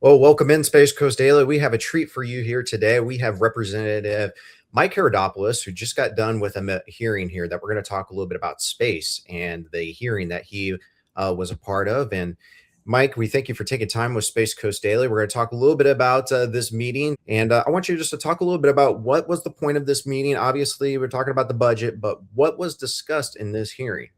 Well, welcome in Space Coast Daily. We have a treat for you here today. We have Representative Mike Haridopolos, who just got done with a hearing here that we're going to talk a little bit about space and the hearing that he was a part of. And Mike, we thank you for taking time with Space Coast Daily. We're going to talk a little bit about this meeting. And I want you just to talk a little bit about what was the point of this meeting. Obviously, we're talking about the budget, but what was discussed in this hearing?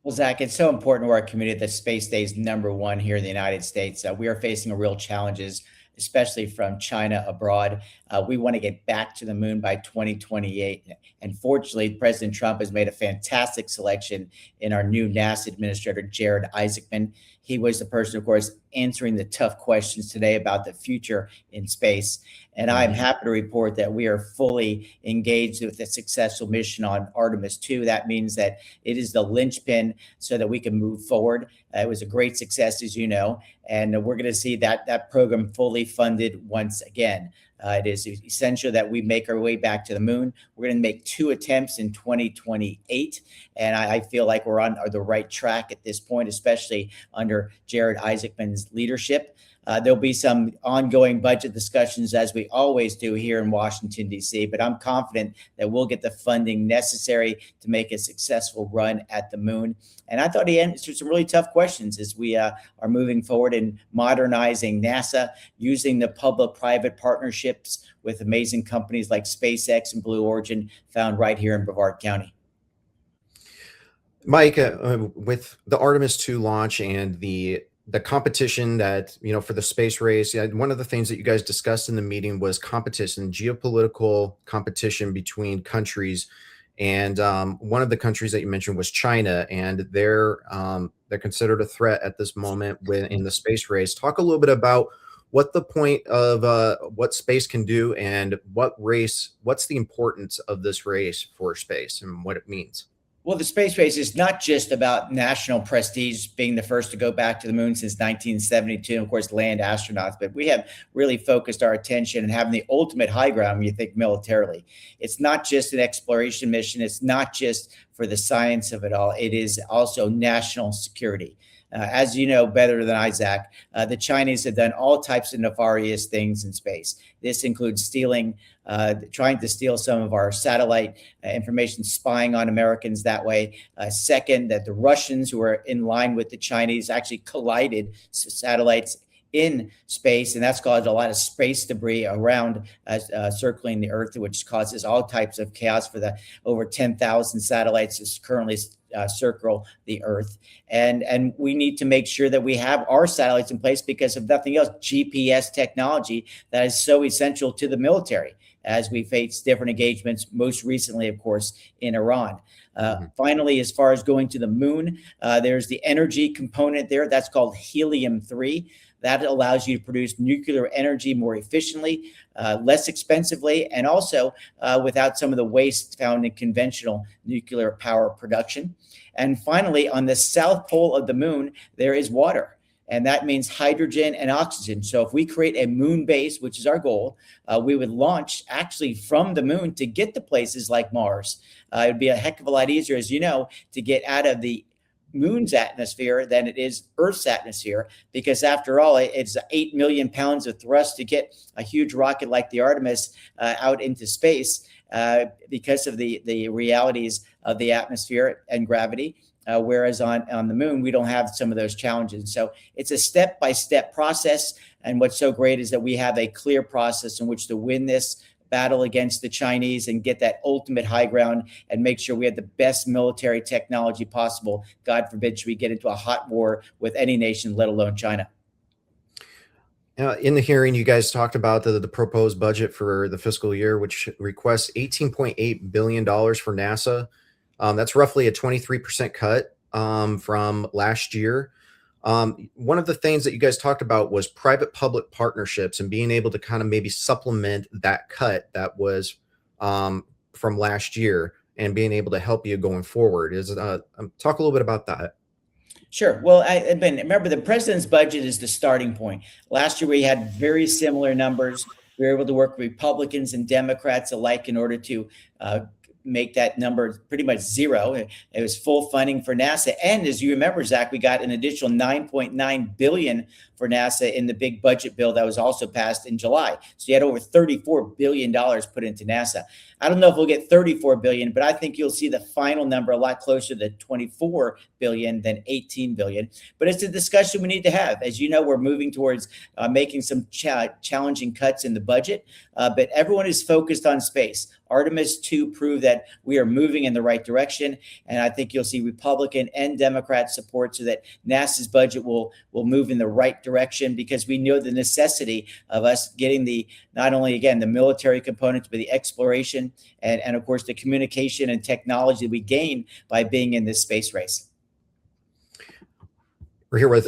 Well, Zach, it's so important to our community that space stays number one here in the United States. We are facing real challenges, especially from China abroad. We want to get back to the moon by 2028. And fortunately, President Trump has made a fantastic selection in our new NASA administrator, Jared Isaacman. He was the person, of course, answering the tough questions today about the future in space. And I'm happy to report that we are fully engaged with a successful mission on Artemis 2. That means that it is the linchpin so that we can move forward. It was a great success, as you know, and we're going to see that program fully funded once again. It is essential that we make our way back to the moon. We're going to make 2 attempts in 2028, and I feel like we're on the right track at this point, especially under Jared Isaacman's leadership. There'll be some ongoing budget discussions, as we always do here in Washington, D.C., but I'm confident that we'll get the funding necessary to make a successful run at the moon. And I thought he answered some really tough questions as we are moving forward in modernizing NASA, using the public-private partnerships with amazing companies like SpaceX and Blue Origin found right here in Brevard County. Mike, with the Artemis 2 launch and the competition that, for the space race, one of the things that you guys discussed in the meeting was competition, geopolitical competition between countries. And one of the countries that you mentioned was China, and they're considered a threat at this moment in the space race. Talk a little bit about what the point of what space can do and what's the importance of this race for space and what it means. Well, the space race is not just about national prestige, being the first to go back to the moon since 1972, and of course, land astronauts, but we have really focused our attention and having the ultimate high ground when you think militarily. It's not just an exploration mission. It's not just for the science of it all. It is also national security. As you know better than Isaac, the Chinese have done all types of nefarious things in space. This includes trying to steal some of our satellite information, spying on Americans that way. Second, that the Russians, who are in line with the Chinese, actually collided satellites in space, and that's caused a lot of space debris around circling the Earth, which causes all types of chaos for the over 10,000 satellites that currently circle the Earth. And we need to make sure that we have our satellites in place because if nothing else, GPS technology that is so essential to the military as we face different engagements, most recently, of course, in Iran. Finally, as far as going to the moon, there's the energy component there. That's called helium-3. That allows you to produce nuclear energy more efficiently, less expensively, and also without some of the waste found in conventional nuclear power production. And finally, on the south pole of the moon, there is water. And that means hydrogen and oxygen. So if we create a moon base, which is our goal, we would launch actually from the moon to get to places like Mars. It would be a heck of a lot easier, as you know, to get out of the moon's atmosphere than it is Earth's atmosphere, because after all, it's 8 million pounds of thrust to get a huge rocket like the Artemis out into space because of the realities of the atmosphere and gravity. Whereas on the moon, we don't have some of those challenges. So it's a step-by-step process. And what's so great is that we have a clear process in which to win this battle against the Chinese and get that ultimate high ground and make sure we have the best military technology possible. God forbid, should we get into a hot war with any nation, let alone China. In the hearing, you guys talked about the proposed budget for the fiscal year, which requests $18.8 billion for NASA. That's roughly a 23% cut from last year. One of the things that you guys talked about was private-public partnerships and being able to kind of maybe supplement that cut that was from last year and being able to help you going forward. Talk a little bit about that. Sure. Well, remember, the president's budget is the starting point. Last year, we had very similar numbers. We were able to work with Republicans and Democrats alike in order to make that number pretty much zero. It was full funding for NASA. And as you remember, Zach, we got an additional $9.9 billion for NASA in the big budget bill that was also passed in July. So you had over $34 billion put into NASA. I don't know if we'll get 34 billion, but I think you'll see the final number a lot closer to 24 billion than 18 billion. But it's a discussion we need to have. As you know, we're moving towards making some challenging cuts in the budget, but everyone is focused on space. Artemis 2 proved that we are moving in the right direction, and I think you'll see Republican and Democrat support so that NASA's budget will move in the right direction, because we know the necessity of us getting the, not only again the military components, but the exploration and of course the communication and technology we gain by being in this space race. We're here with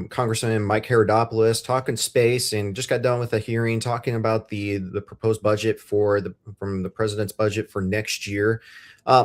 Congressman Mike Haridopolos talking space, and just got done with a hearing talking about the proposed budget from the president's budget for next year.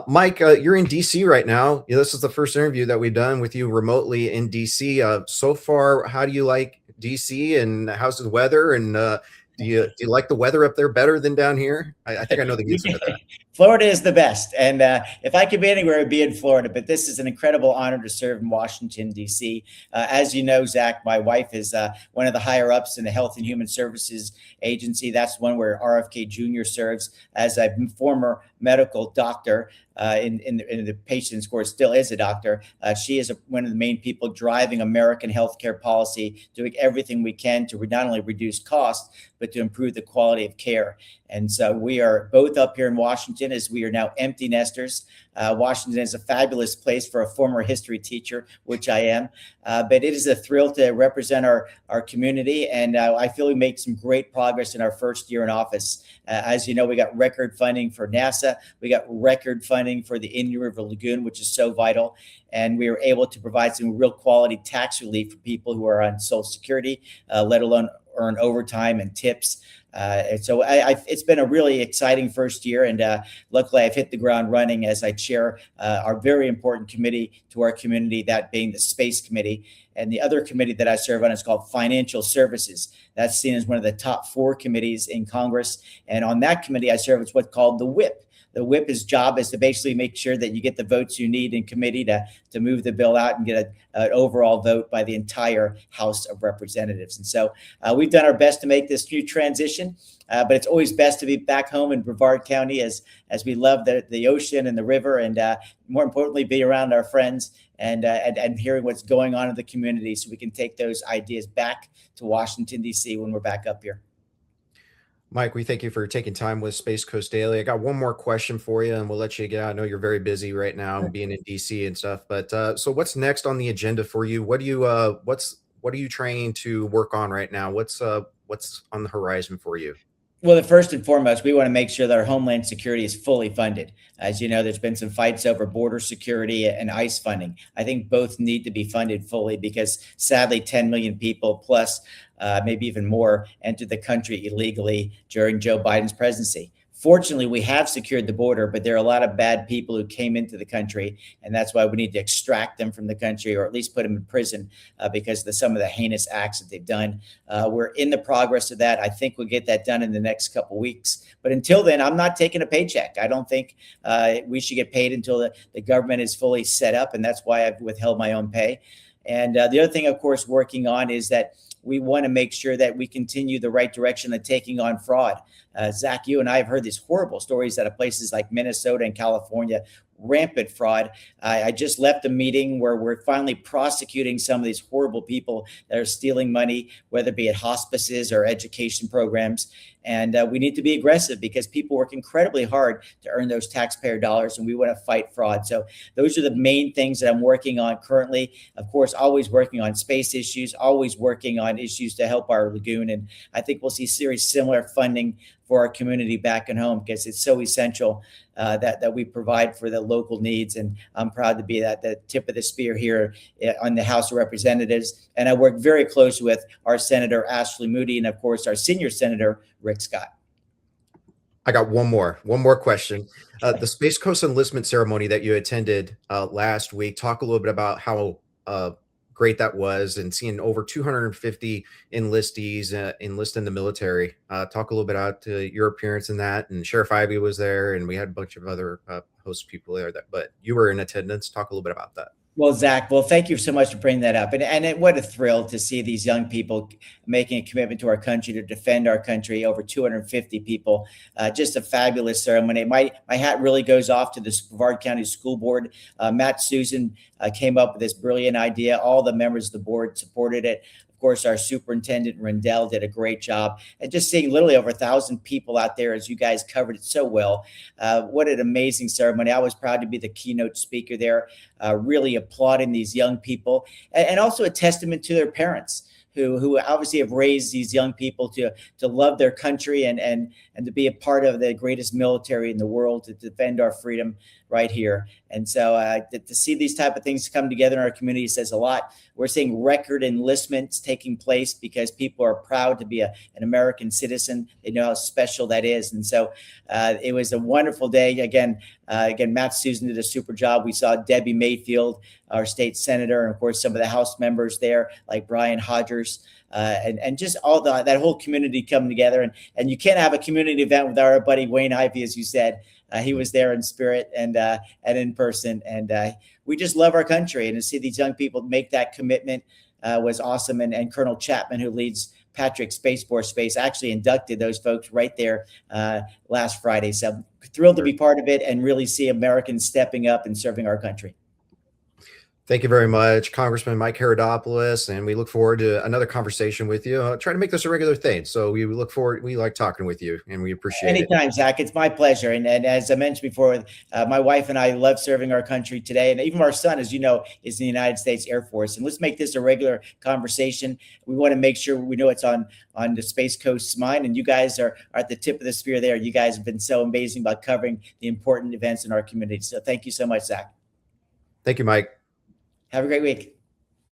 Mike, you're in DC right now. This is the first interview that we've done with you remotely in DC. So far, how do you like DC, and how's the weather? And do you like the weather up there better than down here? I think I know the answer to that. Florida is the best. And if I could be anywhere, it'd be in Florida. But this is an incredible honor to serve in Washington, D.C. As you know, Zach, my wife is one of the higher ups in the Health and Human Services Agency. That's one where RFK Jr. serves as a former medical doctor. In the patient's course, still is a doctor. She is one of the main people driving American healthcare policy, doing everything we can to not only reduce costs, but to improve the quality of care. And so we are both up here in Washington, as we are now empty nesters. Washington is a fabulous place for a former history teacher, which I am. But it is a thrill to represent our community. And I feel we made some great progress in our first year in office. As you know, we got record funding for NASA. We got record funding for the Indian River Lagoon, which is so vital. And we were able to provide some real quality tax relief for people who are on Social Security, let alone earn overtime and tips. And so it's been a really exciting first year, and luckily I've hit the ground running as I chair our very important committee to our community, that being the Space Committee. And the other committee that I serve on is called Financial Services. That's seen as one of the top 4 committees in Congress. And on that committee, I serve as what's called the whip. The whip's job is to basically make sure that you get the votes you need in committee to move the bill out and get an overall vote by the entire House of Representatives. And so we've done our best to make this new transition, but it's always best to be back home in Brevard County, as we love the ocean and the river, and more importantly, be around our friends and hearing what's going on in the community, so we can take those ideas back to Washington, D.C. when we're back up here. Mike, we thank you for taking time with Space Coast Daily. I got one more question for you, and we'll let you get out. I know you're very busy right now, being in DC and stuff. But so, what's next on the agenda for you? What are you trying to work on right now? What's on the horizon for you? Well, first and foremost, we want to make sure that our homeland security is fully funded. As you know, there's been some fights over border security and ICE funding. I think both need to be funded fully, because sadly, 10 million people plus maybe even more entered the country illegally during Joe Biden's presidency. Fortunately, we have secured the border, but there are a lot of bad people who came into the country, and that's why we need to extract them from the country, or at least put them in prison because of some of the heinous acts that they've done. We're in the progress of that. I think we'll get that done in the next couple of weeks. But until then, I'm not taking a paycheck. I don't think we should get paid until the government is fully set up, and that's why I've withheld my own pay. And the other thing, of course, working on is that we want to make sure that we continue the right direction of taking on fraud. Zach, you and I have heard these horrible stories out of places like Minnesota and California, rampant fraud. I just left a meeting where we're finally prosecuting some of these horrible people that are stealing money, whether it be at hospices or education programs. And we need to be aggressive, because people work incredibly hard to earn those taxpayer dollars, and we want to fight fraud. So those are the main things that I'm working on currently. Of course, always working on space issues, always working on issues to help our lagoon. And I think we'll see similar funding for our community back at home, because it's so essential that we provide for the local needs. And I'm proud to be at the tip of the spear here on the House of Representatives. And I work very close with our Senator Ashley Moody, and of course our senior Senator Rick Scott. I got one more question. The Space Coast Enlistment Ceremony that you attended last week, talk a little bit about how great that was, and seeing over 250 enlistees enlist in the military. Talk a little bit about your appearance in that, and Sheriff Ivey was there, and we had a bunch of other host people there. But you were in attendance. Talk a little bit about that. Well, Zach, well, thank you so much for bringing that up. What a thrill to see these young people making a commitment to our country, to defend our country, over 250 people. Just a fabulous ceremony. My hat really goes off to the Brevard County School Board. Matt Susan came up with this brilliant idea. All the members of the board supported it. Of course, our superintendent Rendell did a great job, and just seeing literally over 1,000 people out there, as you guys covered it so well. What an amazing ceremony. I was proud to be the keynote speaker there, really applauding these young people, and also a testament to their parents, who obviously have raised these young people to love their country and to be a part of the greatest military in the world, to defend our freedom right here. And so to see these type of things come together in our community says a lot. We're seeing record enlistments taking place because people are proud to be an American citizen. They know how special that is. And so it was a wonderful day. Again, Matt Susan did a super job. We saw Debbie Mayfield, our state senator, and of course some of the House members there, like Brian Hodgers, and just all that whole community coming together. And you can't have a community event without our buddy Wayne Ivey, as you said. He was there in spirit and in person, and we just love our country. And to see these young people make that commitment was awesome. And Colonel Chapman, who leads Patrick Space Force Space, actually inducted those folks right there last Friday. So thrilled to be part of it and really see Americans stepping up and serving our country. Thank you very much, Congressman Mike Haridopolos, and we look forward to another conversation with you. Try to make this a regular thing. So we look forward. We like talking with you, and we appreciate it. Anytime, Zach. It's my pleasure. And as I mentioned before, my wife and I love serving our country today. And even our son, as you know, is in the United States Air Force. And let's make this a regular conversation. We want to make sure we know it's on the Space Coast's mind. And you guys are at the tip of the spear there. You guys have been so amazing about covering the important events in our community. So thank you so much, Zach. Thank you, Mike. Have a great week.